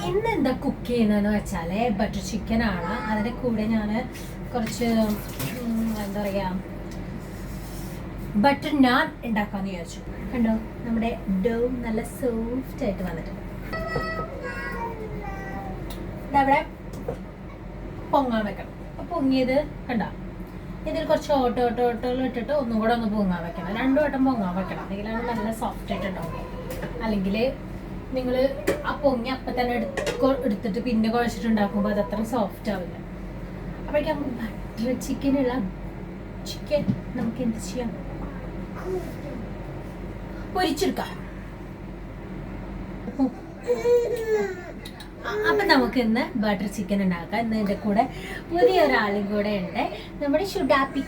ഇന്ന് എന്താ കുക്ക് ചെയ്യുന്നതെന്ന് വെച്ചാൽ ബട്ടർ ചിക്കൻ ആണ്. അതിൻ്റെ കൂടെ ഞാൻ കുറച്ച് എന്താ പറയുക ബട്ടർ നാൻ ഉണ്ടാക്കാമെന്ന് വിചാരിച്ചു. കണ്ടോ, നമ്മുടെ ഡോ നല്ല സോഫ്റ്റ് ആയിട്ട് വന്നിട്ടുണ്ട്. ഇതവിടെ പൊങ്ങാൻ വെക്കണം. പൊങ്ങിയത് കണ്ടോ, ഇതിൽ കുറച്ച് ഓട്ടോകൾ ഇട്ടിട്ട് ഒന്നും കൂടെ ഒന്ന് പൊങ്ങാൻ വെക്കണം. 2 വട്ടം പൊങ്ങാൻ വെക്കണം, എങ്കിലാണ് നല്ല സോഫ്റ്റ് ആയിട്ട് ഉണ്ടാവും. അല്ലെങ്കിൽ നിങ്ങൾ ആ പൊങ്ങി അപ്പം തന്നെ എടുത്തിട്ട് പിന്നെ കുഴച്ചിട്ടുണ്ടാക്കുമ്പോൾ അത് അത്ര സോഫ്റ്റ് ആവില്ല. അപ്പോഴേക്കും ബട്ടർ ചിക്കനുള്ള ചിക്കൻ നമുക്ക് എന്ത് ചെയ്യാം, പൊരിച്ചെടുക്കാം. അപ്പം നമുക്ക് ഇന്ന് ബട്ടർ ചിക്കൻ ഉണ്ടാക്കാം. ഇന്ന് ഇതിൻ്റെ കൂടെ പുതിയൊരാളും കൂടെ ഉണ്ട്, നമ്മുടെ ചൂടാപ്പി.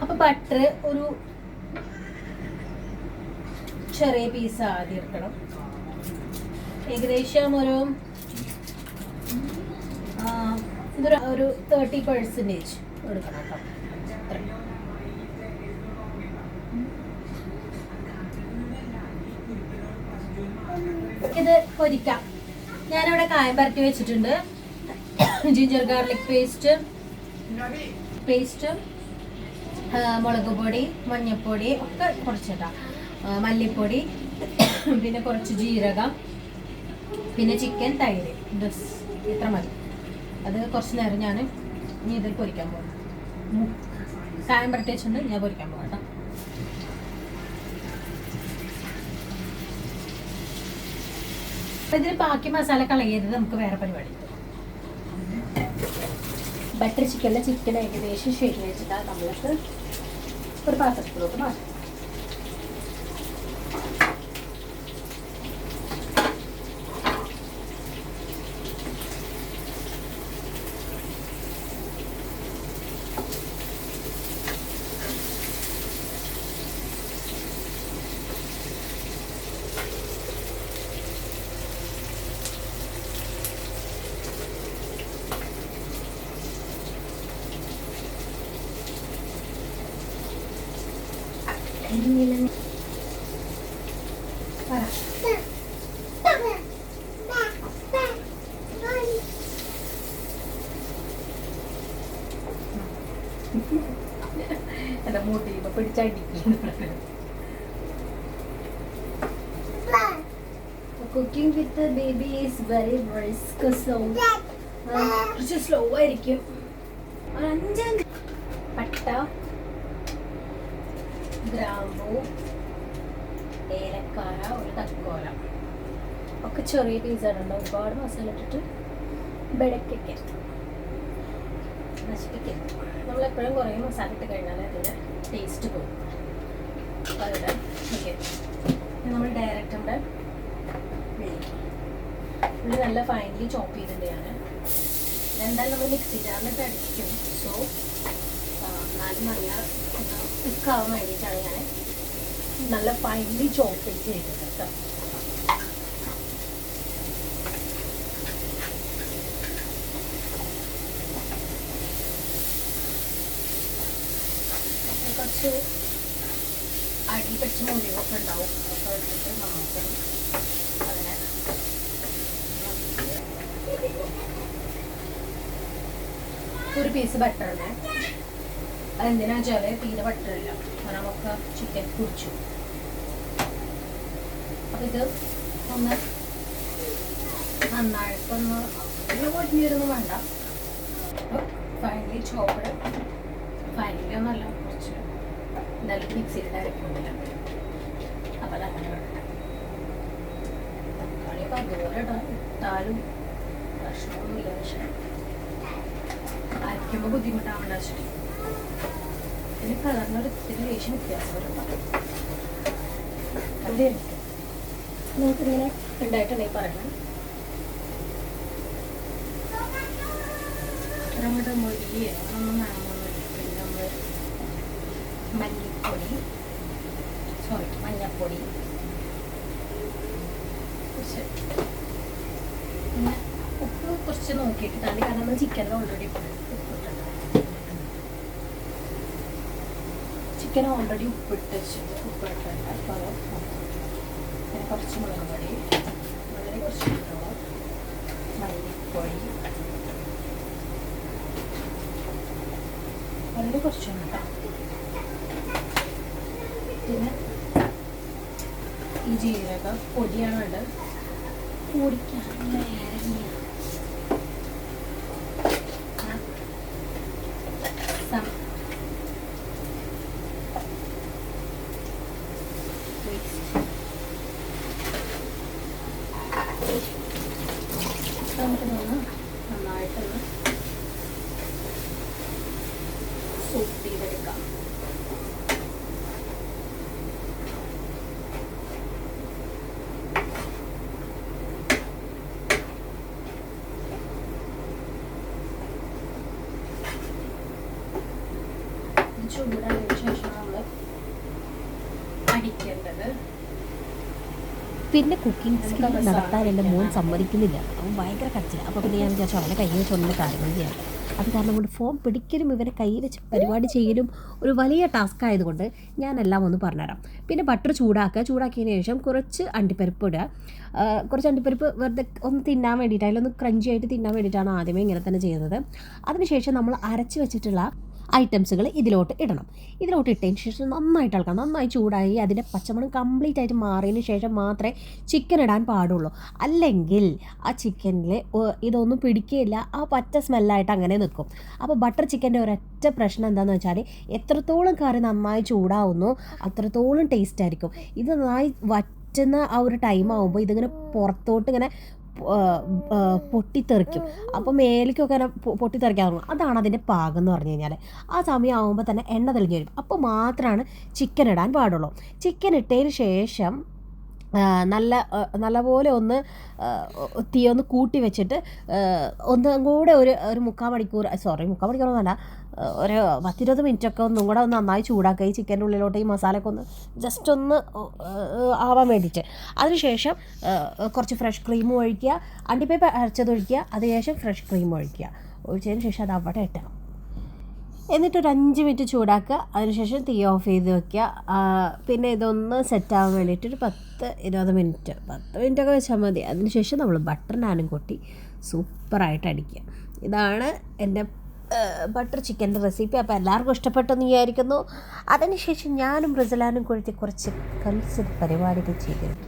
അപ്പൊ ബട്ടർ ഒരു ചെറിയ പീസ് ആദ്യം എടുക്കണം. ഏകദേശം ഒരു 30% എടുക്കണം കേട്ടോ. ഇത് പൊരിക്കാം. ഞാനിവിടെ കായം പരട്ടി വെച്ചിട്ടുണ്ട്. ജിഞ്ചർ ഗാർലിക് പേസ്റ്റ്, മുളക് പൊടി, മഞ്ഞൾപ്പൊടി ഒക്കെ കുറച്ചിട്ടാം, മല്ലിപ്പൊടി, പിന്നെ കുറച്ച് ജീരകം, പിന്നെ ചിക്കൻ, തൈര്. ഇത്ര മതി. അത് കുറച്ച് നേരം ഞാൻ ഇനി ഇതിൽ പൊരിക്കാൻ പോകും. കായം പരട്ടി വെച്ചിട്ടുണ്ട്, ഞാൻ പൊരിക്കാൻ പോകാം കേട്ടോ. ഇതിൽ ബാക്കി മസാല കളയരുത്, നമുക്ക് വേറെ പരിപാടി. ബട്ടർ ചിക്കൻ ഏകദേശം ശരി വെച്ചിട്ടാണ് നമ്മൾക്ക് ഒരു പാത്രത്തിലോട്ട് മാറ്റാം. എന്റെ മൂട്ടിൽ പിടിച്ചടിക്കുന്നു. Cooking with the baby is very risk, so കുറച്ച് സ്ലോ ആയിരിക്കും. 5 പട്ട, ഗ്രാമ്പൂ, ഏലക്കായ, ഒരു തക്കോല ഒക്കെ ചെറിയ പീസാണുണ്ടോ. ഒരുപാട് മസാല ഇട്ടിട്ട് ബെടക്കൊക്കെ നശിപ്പിക്കരുത്. നമ്മളെപ്പോഴും കുറേ മസാല ഇട്ട് കഴിഞ്ഞാൽ അതിൻ്റെ ടേസ്റ്റ് പോകും. അപ്പോൾ അതിവിടെ നമ്മൾ ഡയറക്റ്റ് ഇവിടെ ഉള്ളി നല്ല ഫൈനലി ചോപ്പ് ചെയ്തിട്ടുണ്ട്. എന്തായാലും നമ്മൾ മിക്സി ജാറിലിട്ട് അടിക്കും. സോ എന്നാലും നല്ല കുക്കാവാൻ വേണ്ടിയിട്ടാണ് ഞാൻ നല്ല ഫൈനലി ചോപ്പ് ചെയ്തത് കേട്ടോ. കുറച്ച് അടി പിടിച്ച് മുറിവൊക്കെ ഉണ്ടാവും. അപ്പോൾ എടുത്തിട്ട് നമുക്ക് അതിനെ ഒരു പീസ് ബട്ടറിനെ, അതെന്തിനാ വെച്ചാൽ തീരെ ബട്ടറില്ല, നമുക്ക് ചിക്കൻ കുടിച്ചു. അപ്പം ഇത് ഒന്ന് നന്നായിട്ടൊന്ന് ഒഴിഞ്ഞിരുന്ന് വേണ്ട. അപ്പോൾ ഫൈനലി ചോപ്പഡ്, ഫൈനലി ഒന്നല്ല, കുറച്ച് എന്തായാലും മിക്സിയിൽ അരക്കുന്നില്ല. അപ്പം അതങ്ങനെ വേണ്ട. തക്കാളിയൊക്കെ അതുപോലെ ഇട്ടാലും പ്രശ്നമൊന്നുമില്ല. പക്ഷേ അരയ്ക്കുമ്പോൾ ബുദ്ധിമുട്ടാവേണ്ട വെച്ചിട്ട് ഇതിന് കളറിനൊരു ഇത്തിരി ലേശം വ്യത്യാസം വരുന്നുണ്ട്. അവിടെ എനിക്ക് നമുക്കിങ്ങനെ ഉണ്ടായിട്ടുണ്ടെങ്കിൽ പറയണം. അത്ര അങ്ങോട്ട് മൊഴിയേ അങ്ങനൊന്നും വേണമെന്നൊന്നുമില്ല. പിന്നെ നമ്മൾ മഞ്ഞപ്പൊടി പിന്നെ ഉപ്പ് കുറച്ച് നോക്കിയിട്ട് കാരണം നമ്മൾ ചിക്കനിൽ ഓൾറെഡി ഉപ്പിട്ടുണ്ട്. ചിക്കൻ ഓൾറെഡി ഉപ്പിട്ടിട്ടുണ്ട്. അപ്പോൾ പിന്നെ കുറച്ച് മുളക് പൊടി, വളരെ കുറച്ച് ഇട്ടുള്ളൂ, മല്ലിപ്പൊടി വളരെ കുറച്ചുണ്ട് കേട്ടോ. പിന്നെ ഈ ജീരക പൊടിയാണ് പൊടിക്കാൻ നമുക്കിതൊന്ന് നന്നായിട്ടൊന്ന് സൂപ്പ് ചെയ്തെടുക്കാം. ചൂടായതിനു ശേഷം നമ്മൾ അടിക്കേണ്ടത്. പിന്നെ കുക്കിംഗ് സ്കിൽ നടത്താൻ എൻ്റെ മോൻ സമ്മതിക്കുന്നില്ല. അവൻ ഭയങ്കര കരച്ചില്ല. അപ്പോൾ പിന്നെ ഞാൻ വിചാരിച്ചു അവനെ കൈ വെച്ചുകൊണ്ടുള്ള കാര്യങ്ങൾ ചെയ്യാം. അത് കാരണം കൊണ്ട് ഫോൺ പിടിക്കലും ഇവനെ കൈ വെച്ച് പരിപാടി ചെയ്യലും ഒരു വലിയ ടാസ്ക് ആയതുകൊണ്ട് ഞാനെല്ലാം ഒന്ന് പറഞ്ഞുതരാം. പിന്നെ ബട്ടർ ചൂടാക്കിയതിന് ശേഷം കുറച്ച് അണ്ടിപ്പരിപ്പ് ഇടുക. കുറച്ച് അണ്ടിപ്പരിപ്പ് വെറുതെ ഒന്ന് തിന്നാൻ വേണ്ടിയിട്ട്, അതിലൊന്ന് ക്രഞ്ചി ആയിട്ട് തിന്നാൻ വേണ്ടിയിട്ടാണ് ആദ്യമേ ഇങ്ങനെ തന്നെ ചെയ്യുന്നത്. അതിനുശേഷം നമ്മൾ അരച്ച് വെച്ചിട്ടുള്ള ഐറ്റംസുകൾ ഇതിലോട്ട് ഇടണം. ഇതിലോട്ട് ഇട്ടതിന് ശേഷം നന്നായിട്ട് ഇളക്കണം. നന്നായി ചൂടായി അതിൻ്റെ പച്ചമണം കംപ്ലീറ്റ് ആയിട്ട് മാറിയതിന് ശേഷം മാത്രമേ ചിക്കൻ ഇടാൻ പാടുള്ളൂ. അല്ലെങ്കിൽ ആ ചിക്കനിൽ ഇതൊന്നും പിടിക്കുകയില്ല, ആ പച്ച സ്മെല്ലായിട്ട് അങ്ങനെ നിൽക്കും. അപ്പോൾ ബട്ടർ ചിക്കൻ്റെ ഒരൊറ്റ പ്രശ്നം എന്താണെന്ന് വെച്ചാൽ എത്രത്തോളം കറി നന്നായി ചൂടാവുന്നു അത്രത്തോളം ടേസ്റ്റ് ആയിരിക്കും. ഇത് നന്നായി വറ്റുന്ന ആ ഒരു ടൈം ആകുമ്പോൾ ഇതിങ്ങനെ പുറത്തോട്ട് ഇങ്ങനെ പൊട്ടിത്തെറിക്കും. അപ്പോൾ മേലേക്കൊക്കെ ഇങ്ങനെ പൊട്ടിത്തെറിക്കാൻ തുടങ്ങും. അതാണ് അതിൻ്റെ പാകം എന്ന് പറഞ്ഞു കഴിഞ്ഞാൽ. ആ സമയം ആകുമ്പോൾ തന്നെ എണ്ണ തെളിഞ്ഞ് വരും. അപ്പോൾ മാത്രമാണ് ചിക്കൻ ഇടാൻ പാടുള്ളൂ. ചിക്കൻ ഇട്ടതിന് ശേഷം നല്ലപോലെ ഒന്ന് തീ ഒന്ന് കൂട്ടി വെച്ചിട്ട് ഒന്നും കൂടെ ഒരു മുക്കാൽ മണിക്കൂറൊന്നുമല്ല, ഒരു 10-20 മിനിറ്റൊക്കെ ഒന്നും കൂടെ ഒന്ന് നന്നായി ചൂടാക്കുക. ഈ ചിക്കൻ്റെ ഉള്ളിലോട്ട് ഈ മസാലയൊക്കെ ഒന്ന് ജസ്റ്റ് ഒന്ന് ആവാൻ വേണ്ടിയിട്ട്. അതിനുശേഷം കുറച്ച് ഫ്രഷ് ക്രീം ഒഴിക്കുക, അണ്ടിപ്പരിപ്പ് അരച്ചത് ഒഴിക്കുക, അതിനുശേഷം ഫ്രഷ് ക്രീം ഒഴിച്ചതിന് ശേഷം അത് അവിടെ ഇട്ടാൽ എന്നിട്ടൊരു 5 മിനിറ്റ് ചൂടാക്കുക. അതിനുശേഷം തീ ഓഫ് ചെയ്ത് വെക്കുക. പിന്നെ ഇതൊന്ന് സെറ്റാകാൻ വേണ്ടിയിട്ടൊരു 10-20 മിനിറ്റൊക്കെ വെച്ചാൽ മതി. അതിനുശേഷം നമ്മൾ ബട്ടർ നാനും കൊട്ടി സൂപ്പറായിട്ട് അടിക്കുക. ഇതാണ് എൻ്റെ ബട്ടർ ചിക്കൻ്റെ റെസിപ്പി. അപ്പോൾ എല്ലാവർക്കും ഇഷ്ടപ്പെട്ടെന്ന് വിചാരിക്കുന്നു. അതിനുശേഷം ഞാനും റിസലാനും കുഴിച്ച് കുറച്ച് കൽസ് പരിപാടികൾ ചെയ്തിരുന്നു.